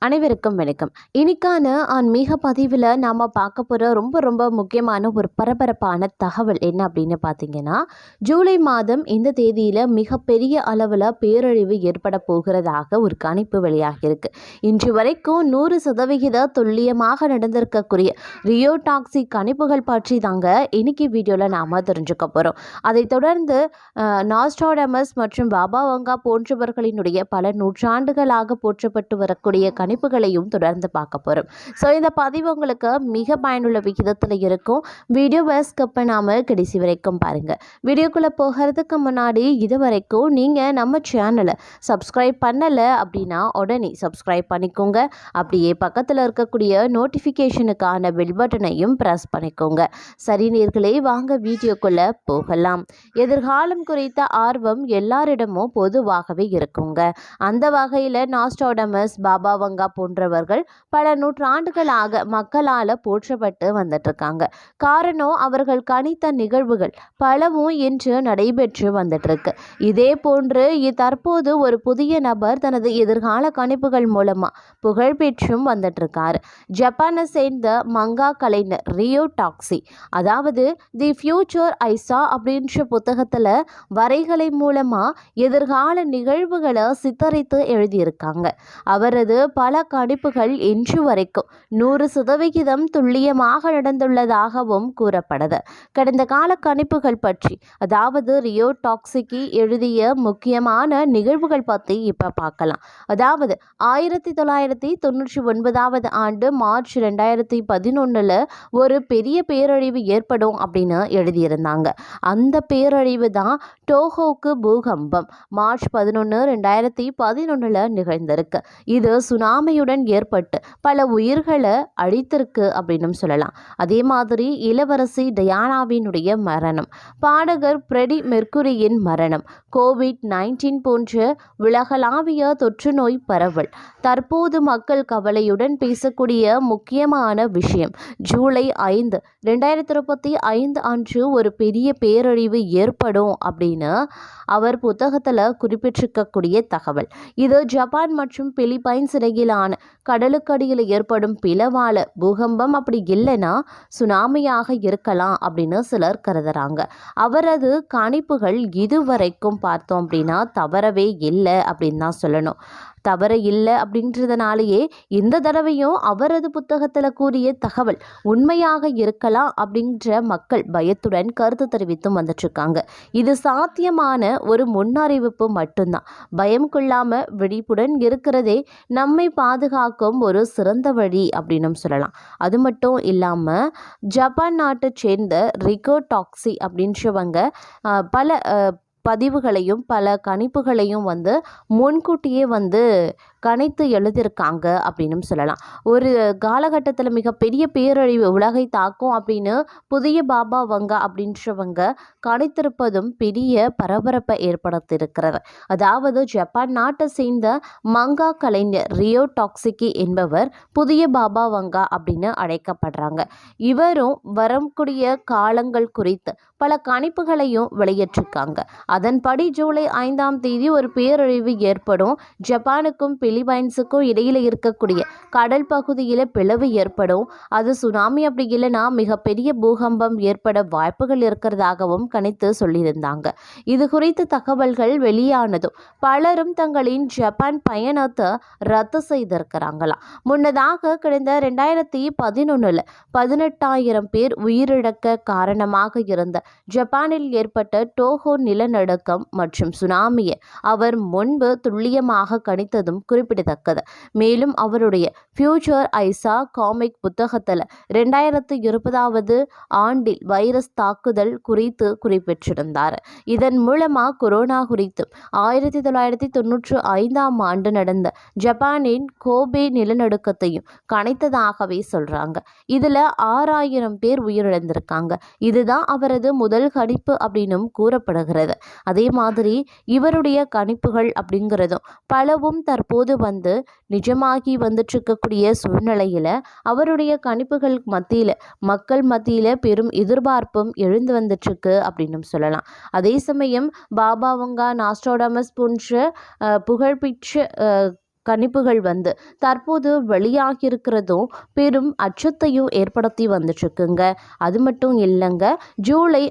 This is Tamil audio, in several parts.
அனைவருக்கும் வணக்கம். இன்னைக்கான ஆன்மீக பதிவில் நாம் பார்க்க போகிற ரொம்ப ரொம்ப முக்கியமான ஒரு பரபரப்பான தகவல் என்ன அப்படின்னு பார்த்தீங்கன்னா, ஜூலை மாதம் இந்த தேதியில் மிகப்பெரிய அளவில் பேரழிவு ஏற்பட போகிறதாக ஒரு கணிப்பு வெளியாகியிருக்கு. இன்று வரைக்கும் 100% துல்லியமாக நடந்திருக்கக்கூடிய ரியோ டாக்ஸி கணிப்புகள் பற்றி தாங்க இன்னைக்கு வீடியோவில் நாம் தெரிஞ்சுக்க போகிறோம். அதைத் தொடர்ந்து நாஸ்ட்ராடமஸ் மற்றும் பாபா வங்கா போன்றவர்களினுடைய பல நூற்றாண்டுகளாக போற்றப்பட்டு வரக்கூடிய கணிப்புகளையும் தொடர்ந்து பார்க்க போகிறோம். ஸோ இந்த பதிவு உங்களுக்கு மிக பயனுள்ள விகிதத்தில் இருக்கும். வீடியோவை ஸ்கிப் பண்ணாமல் கடைசி வரைக்கும் பாருங்கள். வீடியோக்குள்ளே போகிறதுக்கு முன்னாடி இது வரைக்கும் நீங்கள் நம்ம சேனலை சப்ஸ்கிரைப் பண்ணலை அப்படின்னா உடனே சப்ஸ்கிரைப் பண்ணிக்கோங்க. அப்படியே பக்கத்தில் இருக்கக்கூடிய நோட்டிஃபிகேஷனுக்கான பெல் பட்டனையும் ப்ரெஸ் பண்ணிக்கோங்க. சரி நேயர்களே, வாங்க வீடியோக்குள்ளே போகலாம். எதிர்காலம் குறித்த ஆர்வம் எல்லாரிடமும் பொதுவாகவே இருக்குங்க. அந்த வகையில் நாஸ்ட்ராடமஸ், பாபா வங்கா போன்றவர்கள் பல நூற்றாண்டுகளாக மக்களால் போற்றப்பட்டு வந்துட்டு இருக்காங்க. காரணம், அவர்கள் கணித்த நிகழ்வுகள் பலவும் இன்று நடைபெற்று வந்துட்டு இருக்கு. இதே போன்று தற்போது ஒரு புதிய நபர் தனது எதிர்கால கணிப்புகள் மூலமா புகழ் பெற்றும் வந்துட்டு இருக்காரு. ஜப்பானை சேர்ந்த மங்கா கலைஞர் ரியோ டாக்ஸி, அதாவது தி ஃபியூச்சர் ஐசா அப்படின்ற புத்தகத்துல வரைகளை மூலமா எதிர்கால நிகழ்வுகளை சித்தரித்து எழுதியிருக்காங்க. அவரது பல கணிப்புகள் இன்று வரைக்கும் 100% துல்லியமாக நடந்துள்ளதாகவும் கூறப்படுது. கடந்த கால கணிப்புகள் பற்றி, அதாவது ரியோ டாக்ஸிக்கு எழுதிய முக்கியமான நிகழ்வுகள் பற்றி இப்போ பார்க்கலாம். அதாவது 1999 ஆண்டு மார்ச் 2011 ஒரு பெரிய பேரழிவு ஏற்படும் அப்படின்னு எழுதியிருந்தாங்க. அந்த பேரழிவு தான் டோஹோக்கு பூகம்பம். மார்ச் 11, 2011 நிகழ்ந்திருக்கு. இது சுனாமியுடன் ஏற்பட்டு பல உயிர்களை அழித்திருக்கு அப்படின்னு சொல்லலாம். அதே மாதிரி இளவரசி டயானாவினுடைய மரணம், பாடகர் ஃப்ரெடி மெர்க்குரியின் மரணம், கோவிட்-19 போன்ற உலகளாவிய தொற்று நோய் பரவல். தற்போது மக்கள் கவலையுடன் பேசக்கூடிய முக்கியமான விஷயம், ஜூலை 5, 2025 அன்று ஒரு பெரிய பேரழிவு ஏற்படும் அப்படின்னு அவர் புத்தகத்தில் குறிப்பிட்டிருக்கக்கூடிய தகவல். இது ஜப்பான் மற்றும் பிலிப்பைன்ஸ் இடையிலான கடலுக்கடியில் ஏற்படும் பிளவால பூகம்பம், அப்படி இல்லைன்னா சுனாமியாக இருக்கலாம் அப்படின்னு சிலர் கருதுறாங்க. அவரது கணிப்புகள் இதுவரைக்கும் பார்த்தோம் அப்படின்னா தவறவே இல்லை அப்படின்னு தான் சொல்லணும். தவற இல்லை அப்படின்றதுனாலேயே இந்த தடவையும் அவரது புத்தகத்தில் கூறிய தகவல் உண்மையாக இருக்கலாம் அப்படின்ற மக்கள் பயத்துடன் கருத்து தெரிவித்தும் வந்துட்டுருக்காங்க. இது சாத்தியமான ஒரு முன்னறிவிப்பு மட்டும்தான். பயம் கொள்ளாம விழிப்புடன் இருக்கிறதே நம்மை பாதுகாக்கும் ஒரு சிறந்த வழி அப்படின்னு சொல்லலாம். அது மட்டும் இல்லாமல் ஜப்பான் நாட்டை சேர்ந்த ரிகோ டாக்ஸி அப்படின்றவங்க பல பதிவுகளையும் பல கணிப்புகளையும் முன்கூட்டியே கணித்து எழுதியிருக்காங்க அப்படின்னு சொல்லலாம். ஒரு காலகட்டத்தில் மிகப்பெரிய பேரழிவு உலகை தாக்கும் அப்படின்னு புதிய பாபா வங்கா அப்படின்றவங்க கணித்திருப்பதும் பெரிய பரபரப்பை ஏற்படுத்தியிருக்கிறது. அதாவது ஜப்பான் நாட்டை சேர்ந்த மங்கா கலைஞர் ரியோ டாக்ஸிகி என்பவர் புதிய பாபா வங்கா அப்படின்னு அழைக்கப்படுறாங்க. இவரும் வரக்கூடிய காலங்கள் குறித்து பல கணிப்புகளையும் வெளியிட்டிருக்காங்க. அதன்படி ஜூலை 5ஆம் தேதி ஒரு பேரழிவு ஏற்படும். ஜப்பானுக்கும் பிலிப்பைன்ஸுக்கும் இடையில இருக்கக்கூடிய கடல் பகுதியில் பிளவு ஏற்படும். அது சுனாமி அப்படி இல்லைன்னா மிகப்பெரிய பூகம்பம் ஏற்பட வாய்ப்புகள் இருக்கிறதாகவும் கணித்து சொல்லியிருந்தாங்க. இது குறித்த தகவல்கள் வெளியானதும் பலரும் தங்களின் ஜப்பான் பயணத்தை ரத்து செய்திருக்கிறாங்களாம். முன்னதாக கடந்த 2011 18,000 பேர் உயிரிழக்க காரணமாக இருந்த ஜப்பானில் ஏற்பட்ட டோஹோ நிலநடுக்கம் மற்றும் சுனாமியை அவர் முன்பு துல்லியமாக கணித்ததும் குறிப்பிடத்தக்கது. மேலும் அவருடைய ஃபியூச்சர் ஐசா காமிக் புத்தகத்தில் 2020 ஆண்டில் வைரஸ் தாக்குதல் குறித்து குறிப்பிட்டிருந்தார். இதன் மூலமாக கொரோனா குறித்தும் 1995ஆம் ஆண்டு நடந்த ஜப்பானின் கோபே நிலநடுக்கத்தையும் கணித்ததாகவே சொல்றாங்க. இதுல 6,000 பேர் உயிரிழந்திருக்காங்க. இதுதான் அவரது முதல் கணிப்பு அப்படின்னும் கூறப்படுகிறது. அதே மாதிரி இவருடைய கணிப்புகள் அப்படிங்கிறதும் பலவும் தற்போது நிஜமாகி வந்துட்டு இருக்கக்கூடிய சூழ்நிலையில் அவருடைய கணிப்புகள் மத்தியில் மக்கள் மத்தியில் பெரும் எதிர்பார்ப்பும் எழுந்து வந்துட்டுருக்கு அப்படின்னு சொல்லலாம். அதே சமயம் பாபா வங்கா, நாஸ்ட்ராடமஸ் போன்ற புகழ்பெற்ற கணிப்புகள் வந்து தற்போது வெளியாகியிருக்கிறதும் பெரும் அச்சத்தையும் ஏற்படுத்தி வந்துட்டுருக்குங்க. அது மட்டும் இல்லைங்க, ஜூலை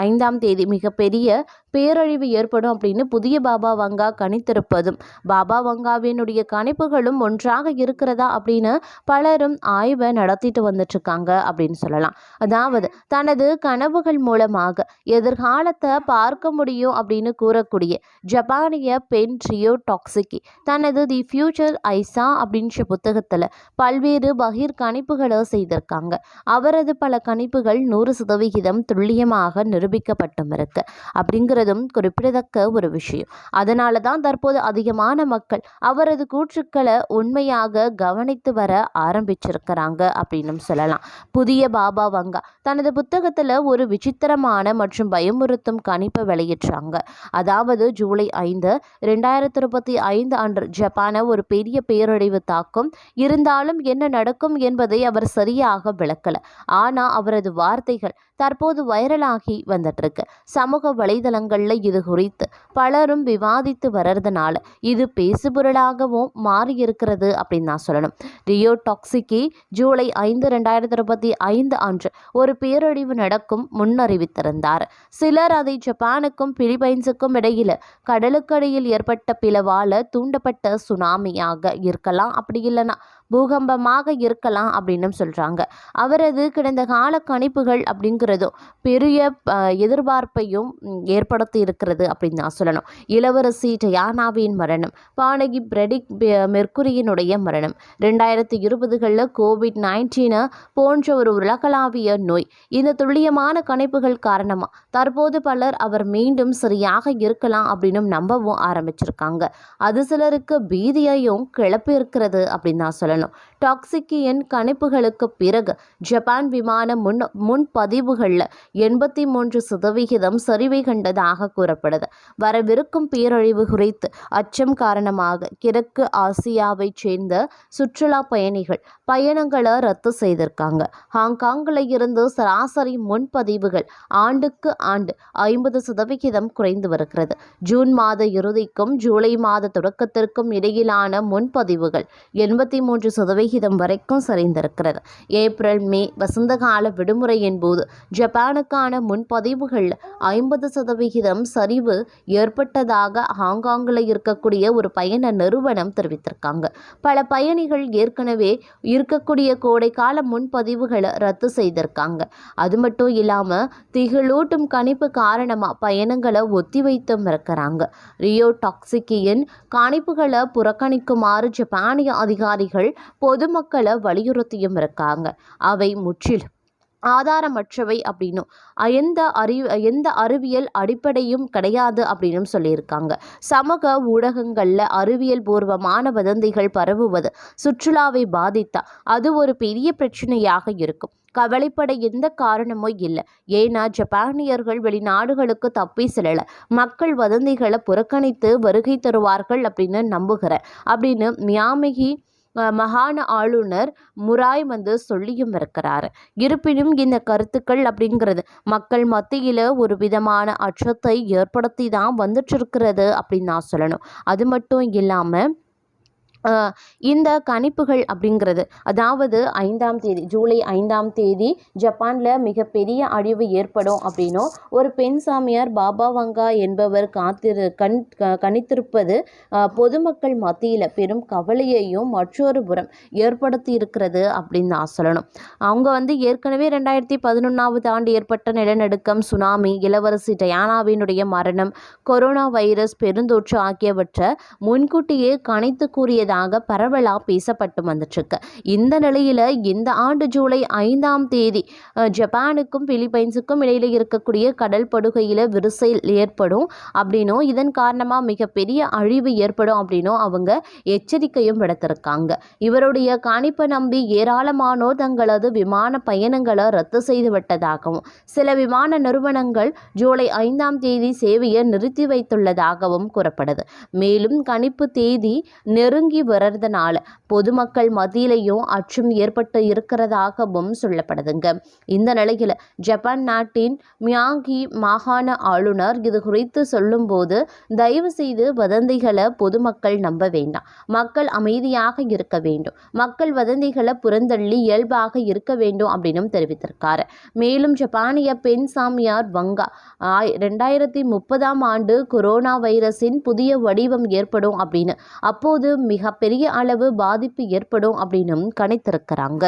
5ஆம் தேதி மிகப்பெரிய பேரழிவு ஏற்படும் அப்படின்னு புதிய பாபா வங்கா கணித்திருப்பதும் பாபா வங்காவினுடைய கணிப்புகளும் ஒன்றாக இருக்கிறதா அப்படின்னு பலரும் ஆய்வை நடத்திட்டு வந்துட்டுருக்காங்க அப்படின்னு சொல்லலாம். அதாவது தனது கனவுகள் மூலமாக எதிர்காலத்தை பார்க்க முடியும் அப்படின்னு கூறக்கூடிய ஜப்பானிய பெண் ரியோ டாக்ஸிகி தனது தி ஃபியூச்சர் ஐசா அப்படின்ற புத்தகத்தில் பல்வேறு பகிர் கணிப்புகளை செய்திருக்காங்க. அவரது பல கணிப்புகள் 100% துல்லியமாக நிரூபிக்கப்பட்டும் இருக்கு அப்படிங்கிறதும் குறிப்பிடத்தக்க ஒரு விஷயம். அதனால தான் தற்போது அதிகமான மக்கள் அவரது கூற்றுக்களை உண்மையாக கவனித்து வர ஆரம்பிச்சிருக்கிறாங்க அப்படின்னு சொல்லலாம். புதிய பாபா வங்கா தனது புத்தகத்தில் ஒரு விசித்திரமான மற்றும் பயமுறுத்தும் கணிப்பை வெளியிட்டாங்க. அதாவது ஜூலை 5, 2025 அன்று ஜப்பானை ஒரு பெரிய பேரழிவு தாக்கும், இருந்தாலும் என்ன நடக்கும் என்பதை அவர் சரியாக விளக்கல. ஆனா அவரது வார்த்தைகள் தற்போது வைரலாகி வந்துட்டு இருக்கு. சமூக வலைதளங்கள்ல இது குறித்து பலரும் விவாதித்து வர்றதுனால இது பேசுபொருளாகவும் மாறி இருக்கிறது அப்படின்னு நான் சொல்லணும். ரியோ டாக்ஸிகி ஜூலை 5, 2025 அன்று ஒரு பேரழிவு நடக்கும் முன்னறிவித்திருந்தார். சிலர் அதை ஜப்பானுக்கும் பிலிப்பைன்ஸுக்கும் இடையில கடலுக்கடியில் ஏற்பட்ட பிளவால தூண்டப்பட்ட சுனாமியாக இருக்கலாம், அப்படி இல்லைன்னா பூகம்பமாக இருக்கலாம் அப்படின்னு சொல்றாங்க. அவரது கடந்த கால கணிப்புகள் அப்படிங்கிறதும் பெரிய எதிர்பார்ப்பையும் ஏற்படுத்தி இருக்கிறது அப்படின்னு நான் சொல்லணும். இளவரசி டயானாவின் மரணம், பாடகி பிரெடிக் மெர்க்குரியினுடைய மரணம், 2020களில் COVID-19 போன்ற ஒரு உலகளாவிய நோய், இந்த துல்லியமான கணிப்புகள் காரணமாக தற்போது பலர் அவர் மீண்டும் சரியாக இருக்கலாம் அப்படின்னு நம்பவும் ஆரம்பிச்சிருக்காங்க. அது சிலருக்கு பீதியையும் கிளப்பி இருக்கிறது அப்படின்னு நான் சொல்லணும். டாக்ஸிக்கியின் கணிப்புகளுக்கு பிறகு ஜப்பான் விமான முன்பதிவுகளில் 83% சரிவை கண்டதாக கூறப்படுது. வரவிருக்கும் பேரழிவு குறித்து அச்சம் காரணமாக கிழக்கு ஆசியாவைச் சேர்ந்த சுற்றுலா பயணிகள் பயணங்களை ரத்து செய்திருக்காங்க. ஹாங்காங்கில் இருந்து சராசரி முன்பதிவுகள் ஆண்டுக்கு ஆண்டு 50% குறைந்து வருகிறது. ஜூன் மாத இறுதிக்கும் ஜூலை மாத தொடக்கத்திற்கும் இடையிலான முன்பதிவுகள் 83% வரைக்கும் சரிந்திருக்கிறது. ஏப்ரல் மே வசந்தகால விடுமுறையின் போது ஜப்பானுக்கான முன்பதிவுகள் 50% சரிவு ஏற்பட்டதாக ஹாங்காங்கில் இருக்கக்கூடிய ஒரு பயண நிறுவனம் தெரிவித்திருக்காங்க. பல பயணிகள் ஏற்கனவே இருக்கக்கூடிய கோடைக்கால முன்பதிவுகளை ரத்து செய்திருக்காங்க. அது மட்டும் இல்லாமல் திகிலூட்டும் கணிப்பு காரணமாக பயணங்களை ஒத்தி வைத்தும் இருக்கிறாங்க. ரியோ டாக்ஸிக்கியின் கணிப்புகளை புறக்கணிக்குமாறு ஜப்பானிய அதிகாரிகள் பொதுமக்களை வலியுறுத்தியும் இருக்காங்க. அவை முற்றிலும் ஆதாரமற்றவை அப்படின்னும் எந்த அறிவியல் அடிப்படையும் கிடையாது அப்படின்னு சொல்லியிருக்காங்க. சமூக ஊடகங்களில் அறிவியல் பூர்வமான வதந்திகள் பரவுவது சுற்றுலாவை பாதித்தா அது ஒரு பெரிய பிரச்சனையாக இருக்கும். கவலைப்பட எந்த காரணமும் இல்லை. ஏன்னா ஜப்பானியர்கள் வெளிநாடுகளுக்கு தப்பி செல்லல, மக்கள் வதந்திகளை புறக்கணித்து வருகை தருவார்கள் அப்படின்னு நம்புகிறேன் அப்படின்னு மியாமிகி மகாண ஆளுநர் முராய் சொல்லியும் இருக்கிறார். இருப்பினும் இந்த கருத்துக்கள் அப்படிங்கிறது மக்கள் மத்தியில் ஒரு விதமான அச்சத்தை ஏற்படுத்தி தான் வந்துட்டு இருக்கிறது அப்படின்னு நான் சொல்லணும். அது மட்டும் இல்லாமல் இந்த கணிப்புகள் அப்படிங்கிறது அதாவது 5ஆம் தேதி ஜூலை 5ஆம் தேதி ஜப்பானில் மிகப்பெரிய அழிவு ஏற்படும் அப்படின்னும் ஒரு பெண் சாமியார் பாபா வங்கா என்பவர் கணித்திருப்பது பொதுமக்கள் மத்தியில் பெரும் கவலையையும் மற்றொரு புறம் ஏற்படுத்தி இருக்கிறது அப்படின்னு நான் சொல்லணும். அவங்க ஏற்கனவே 2011ஆவது ஆண்டு ஏற்பட்ட நிலநடுக்கம், சுனாமி, இளவரசி டயானாவினுடைய மரணம், கொரோனா வைரஸ் பெருந்தொற்று ஆகியவற்றை முன்கூட்டியே கணித்து கூறிய பரவலா பேசப்பட்டு வந்துட்டுருக்கு. இந்த நிலையில இந்த ஆண்டு ஜூலை 5ஆம் தேதி ஜப்பானுக்கும் பிலிப்பைன்ஸுக்கும் இடையில இருக்கக்கூடிய கடல் படுகையில விரிசல் ஏற்படும் அப்படின்னும் இதன் காரணமா மிகப்பெரிய அழிவு ஏற்படும் அப்படின்னும் அவங்க எச்சரிக்கையும் விடுத்திருக்காங்க. இவருடைய கணிப்பை நம்பி ஏராளமானோர் தங்களது விமான பயணங்களை ரத்து செய்து விட்டதாகவும் சில விமான நிறுவனங்கள் ஜூலை 5ஆம் தேதி சேவையை நிறுத்தி வைத்துள்ளதாகவும் கூறப்படுது. மேலும் கணிப்பு தேதி நெருங்கி நெருங்கி வர்றதுனால பொதுமக்கள் மத்தியிலையும் அச்சம் ஏற்பட்டு இருக்கிறதாகவும் சொல்லப்படுதுங்க. இந்த நிலையில் ஜப்பான் நாட்டின் மியாங்கி மாகாண ஆளுநர் இது குறித்து சொல்லும்போது, தயவு செய்து வதந்திகளை பொதுமக்கள் நம்ப வேண்டாம், மக்கள் அமைதியாக இருக்க வேண்டும், மக்கள் வதந்திகளை புறந்தள்ளி இயல்பாக இருக்க வேண்டும் அப்படின்னு தெரிவித்திருக்காரு. மேலும் ஜப்பானிய பெண் சாமியார் வங்கா 2030ஆம் ஆண்டு கொரோனா வைரஸின் புதிய வடிவம் ஏற்படும் அப்படின்னு, அப்போது மிகப்பெரிய அளவு பாதிப்பு ஏற்படும் அப்படின்னு கணித்திருக்கிறாங்க.